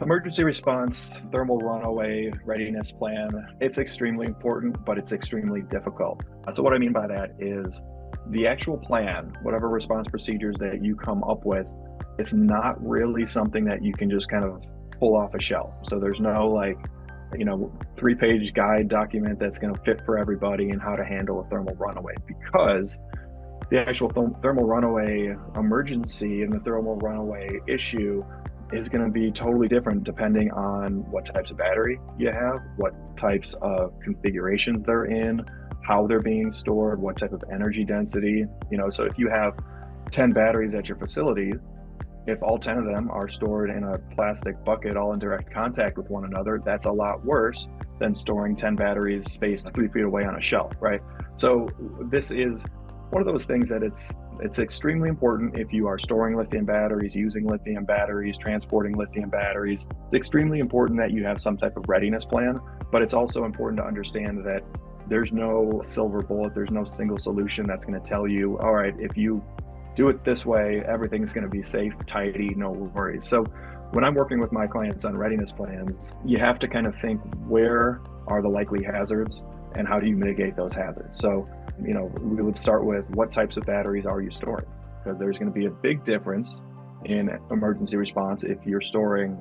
Emergency response, thermal runaway, readiness plan, it's extremely important, but it's extremely difficult. So what I mean by that is the actual plan, whatever response procedures that you come up with, it's not really something that you can just kind of pull off a shelf. So there's no three-page guide document that's going to fit for everybody and how to handle a thermal runaway, because the actual thermal runaway emergency and the thermal runaway issue is going to be totally different depending on what types of battery you have, what types of configurations they're in, how they're being stored, what type of energy density. So if you have 10 batteries at your facility, if all 10 of them are stored in a plastic bucket all in direct contact with one another, that's a lot worse than storing 10 batteries spaced 3 feet away on a shelf, right? So this is one of those things that it's extremely important if you are storing lithium batteries, using lithium batteries, transporting lithium batteries. It's extremely important that you have some type of readiness plan, but it's also important to understand that there's no silver bullet, there's no single solution that's going to tell you, all right, if you do it this way, everything's going to be safe, tidy, no worries. So when I'm working with my clients on readiness plans, you have to kind of think, where are the likely hazards and how do you mitigate those hazards? So we would start with, what types of batteries are you storing? Because there's going to be a big difference in emergency response if you're storing,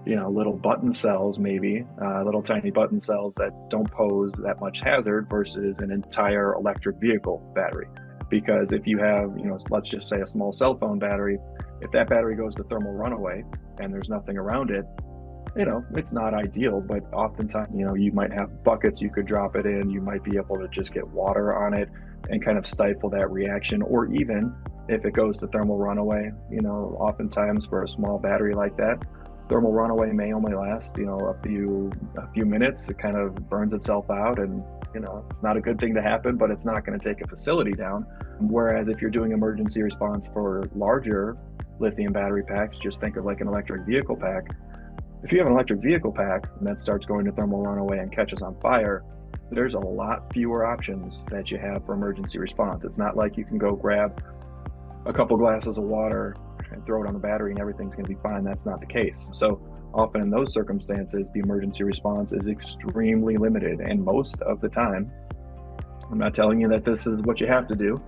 little button cells, maybe little tiny button cells that don't pose that much hazard versus an entire electric vehicle battery. Because if you have, let's just say a small cell phone battery, if that battery goes to thermal runaway and there's nothing around it, it's not ideal, but oftentimes, you might have buckets you could drop it in, you might be able to just get water on it and kind of stifle that reaction. Or even if it goes to thermal runaway, oftentimes for a small battery like that, thermal runaway may only last, a few minutes. It kind of burns itself out, and it's not a good thing to happen, but it's not going to take a facility down. Whereas if you're doing emergency response for larger lithium battery packs, just think of like an electric vehicle pack. If you have an electric vehicle pack and that starts going to thermal runaway and catches on fire, there's a lot fewer options that you have for emergency response. It's not like you can go grab a couple glasses of water and throw it on the battery and everything's going to be fine. That's not the case. So often in those circumstances, the emergency response is extremely limited. And most of the time, I'm not telling you that this is what you have to do,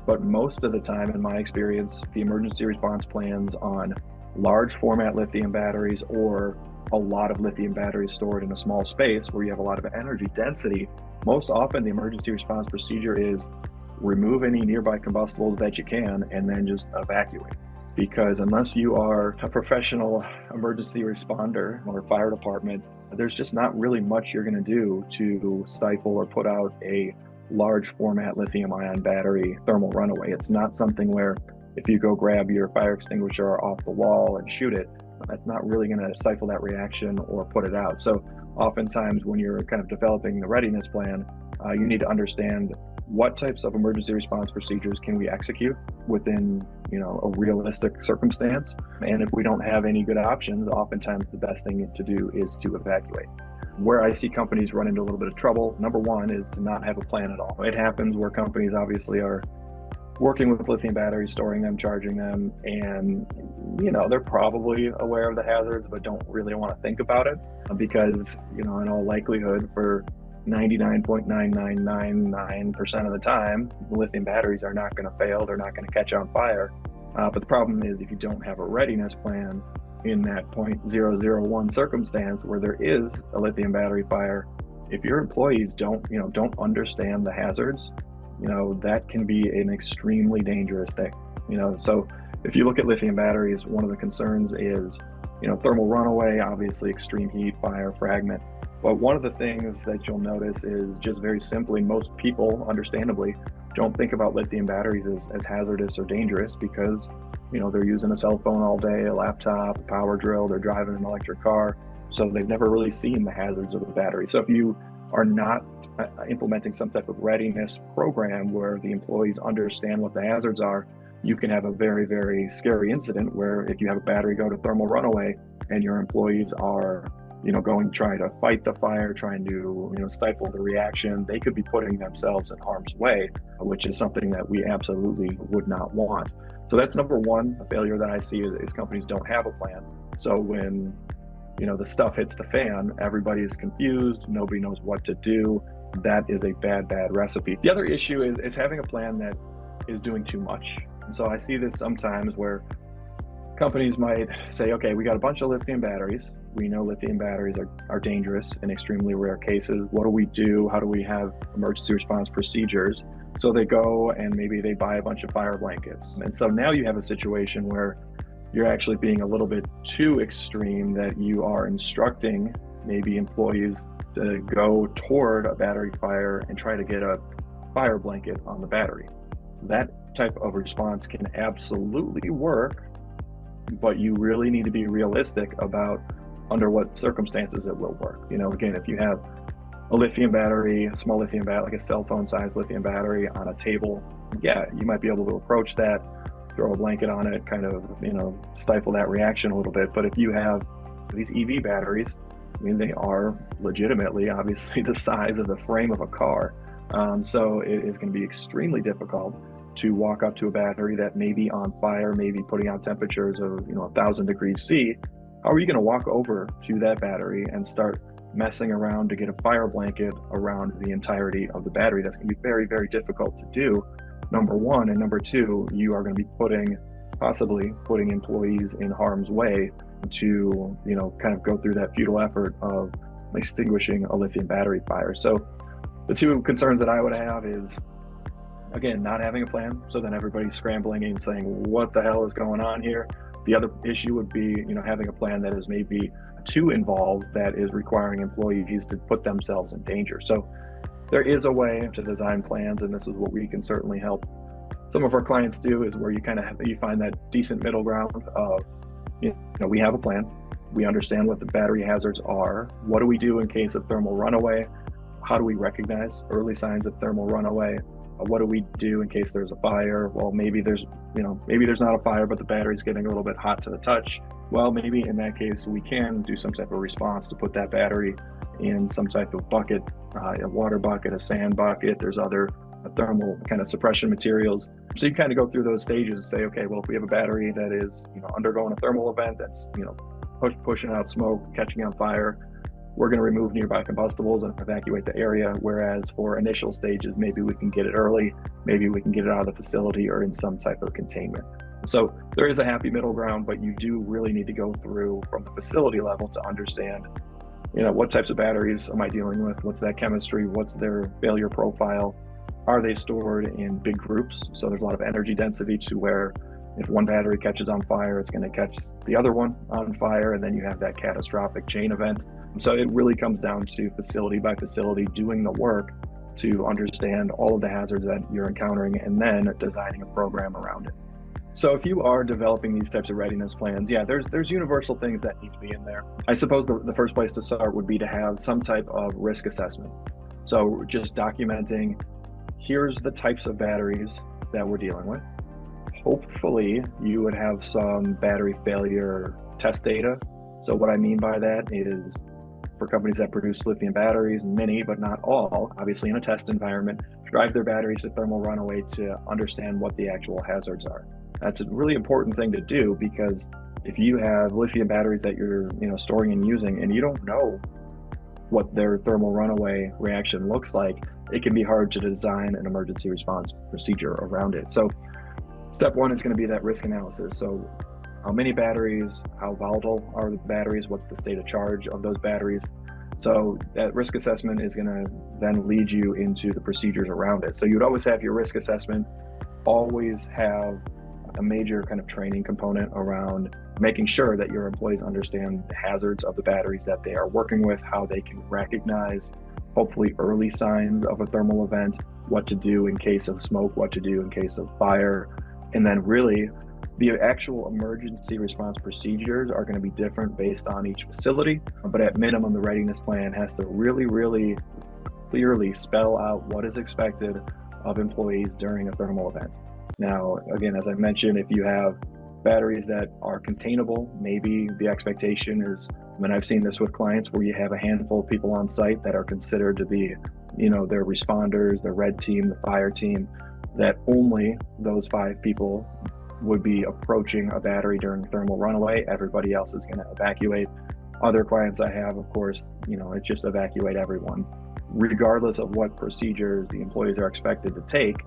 but most of the time, in my experience, the emergency response plans on large format lithium batteries or a lot of lithium batteries stored in a small space where you have a lot of energy density, most often the emergency response procedure is remove any nearby combustibles that you can and then just evacuate. Because unless you are a professional emergency responder or fire department, there's just not really much you're going to do to stifle or put out a large format lithium-ion battery thermal runaway. It's not something where if you go grab your fire extinguisher off the wall and shoot it, that's not really going to stifle that reaction or put it out. So oftentimes when you're kind of developing the readiness plan, you need to understand what types of emergency response procedures can we execute within a realistic circumstance. And if we don't have any good options, oftentimes the best thing to do is to evacuate. Where I see companies run into a little bit of trouble, number one, is to not have a plan at all. It happens where companies obviously are working with lithium batteries, storing them, charging them, and they're probably aware of the hazards but don't really want to think about it, because in all likelihood, for 99.9999% of the time, the lithium batteries are not going to fail, they're not going to catch on fire. But the problem is, if you don't have a readiness plan in that 0.001 circumstance where there is a lithium battery fire, if your employees don't understand the hazards, that can be an extremely dangerous thing. So if you look at lithium batteries, one of the concerns is, thermal runaway, obviously extreme heat, fire, fragment. But one of the things that you'll notice is just very simply, most people, understandably, don't think about lithium batteries as hazardous or dangerous because, they're using a cell phone all day, a laptop, a power drill, they're driving an electric car. So they've never really seen the hazards of the battery. So if you are not implementing some type of readiness program where the employees understand what the hazards are, you can have a very, very scary incident where if you have a battery go to thermal runaway and your employees are going to try to fight the fire, trying to, stifle the reaction, they could be putting themselves in harm's way, which is something that we absolutely would not want. So that's number one failure that I see is companies don't have a plan. So when, the stuff hits the fan, everybody's confused, nobody knows what to do. That is a bad recipe. The other issue is having a plan that is doing too much. And so I see this sometimes where companies might say, okay, we got a bunch of lithium batteries. We know lithium batteries are dangerous in extremely rare cases. What do we do? How do we have emergency response procedures? So they go and maybe they buy a bunch of fire blankets. And so now you have a situation where you're actually being a little bit too extreme, that you are instructing maybe employees to go toward a battery fire and try to get a fire blanket on the battery. That type of response can absolutely work, but you really need to be realistic about under what circumstances it will work. Again, if you have a lithium battery, a small lithium battery, like a cell phone sized lithium battery on a table, yeah, you might be able to approach that, throw a blanket on it, kind of, stifle that reaction a little bit. But if you have these EV batteries, they are legitimately, obviously, the size of the frame of a car. So it is going to be extremely difficult to walk up to a battery that may be on fire, maybe putting out temperatures of 1,000 degrees C. How are you going to walk over to that battery and start messing around to get a fire blanket around the entirety of the battery? That's going to be very, very difficult to do, number one. And number two, you are going to be possibly putting employees in harm's way to kind of go through that futile effort of extinguishing a lithium battery fire. So the two concerns that I would have is, again, not having a plan, so then everybody's scrambling and saying, what the hell is going on here? The other issue would be, having a plan that is maybe too involved, that is requiring employees to put themselves in danger. So there is a way to design plans, and this is what we can certainly help some of our clients do, is where you find that decent middle ground of, we have a plan, we understand what the battery hazards are. What do we do in case of thermal runaway? How do we recognize early signs of thermal runaway? What do we do in case there's a fire? Well, maybe there's not a fire, but the battery's getting a little bit hot to the touch. Well, maybe in that case, we can do some type of response to put that battery in some type of bucket, a water bucket, a sand bucket. There's other thermal kind of suppression materials. So you kind of go through those stages and say, okay, well, if we have a battery that is, undergoing a thermal event that's, pushing out smoke, catching on fire, we're going to remove nearby combustibles and evacuate the area. Whereas for initial stages, maybe we can get it early, maybe we can get it out of the facility or in some type of containment. So there is a happy middle ground, but you do really need to go through from the facility level to understand, what types of batteries am I dealing with? What's that chemistry? What's their failure profile? Are they stored in big groups? So there's a lot of energy density to where if one battery catches on fire, it's going to catch the other one on fire, and then you have that catastrophic chain event. So it really comes down to facility by facility doing the work to understand all of the hazards that you're encountering and then designing a program around it. So if you are developing these types of readiness plans, yeah, there's universal things that need to be in there. I suppose the first place to start would be to have some type of risk assessment. So just documenting, here's the types of batteries that we're dealing with. Hopefully you would have some battery failure test data. So what I mean by that is, for companies that produce lithium batteries, many, but not all, obviously in a test environment, drive their batteries to thermal runaway to understand what the actual hazards are. That's a really important thing to do, because if you have lithium batteries that you're storing and using and you don't know what their thermal runaway reaction looks like, it can be hard to design an emergency response procedure around it. So step one is going to be that risk analysis. So how many batteries, how volatile are the batteries, what's the state of charge of those batteries? So that risk assessment is going to then lead you into the procedures around it. So you'd always have your risk assessment, always have a major kind of training component around making sure that your employees understand the hazards of the batteries that they are working with, how they can recognize hopefully early signs of a thermal event, what to do in case of smoke, what to do in case of fire. And then really the actual emergency response procedures are going to be different based on each facility, but at minimum, the readiness plan has to really, really clearly spell out what is expected of employees during a thermal event. Now, again, as I mentioned, if you have batteries that are containable, maybe the expectation is, I've seen this with clients where you have a handful of people on site that are considered to be, their responders, the red team, the fire team, that only those 5 people would be approaching a battery during thermal runaway. Everybody else is going to evacuate. Other clients I have, of course, it's just evacuate everyone. Regardless of what procedures the employees are expected to take,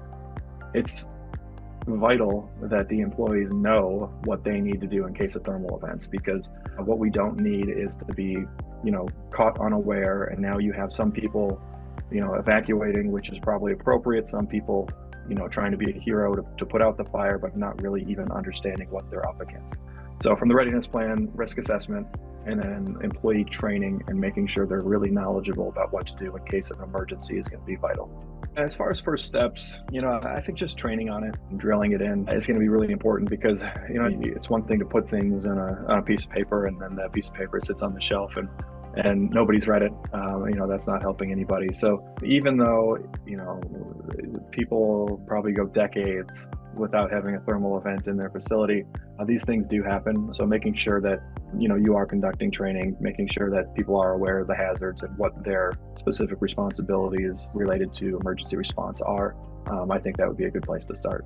it's vital that the employees know what they need to do in case of thermal events, because what we don't need is to be, caught unaware, and now you have some people, evacuating, which is probably appropriate, some people, trying to be a hero to put out the fire, but not really even understanding what they're up against. So from the readiness plan, risk assessment, and then employee training and making sure they're really knowledgeable about what to do in case of emergency is going to be vital. As far as first steps, I think just training on it and drilling it in is going to be really important, because, it's one thing to put things on a piece of paper, and then that piece of paper sits on the shelf and nobody's read it. That's not helping anybody. So even though, people probably go decades without having a thermal event in their facility, these things do happen. So making sure that, you are conducting training, making sure that people are aware of the hazards and what their specific responsibilities related to emergency response are, I think that would be a good place to start.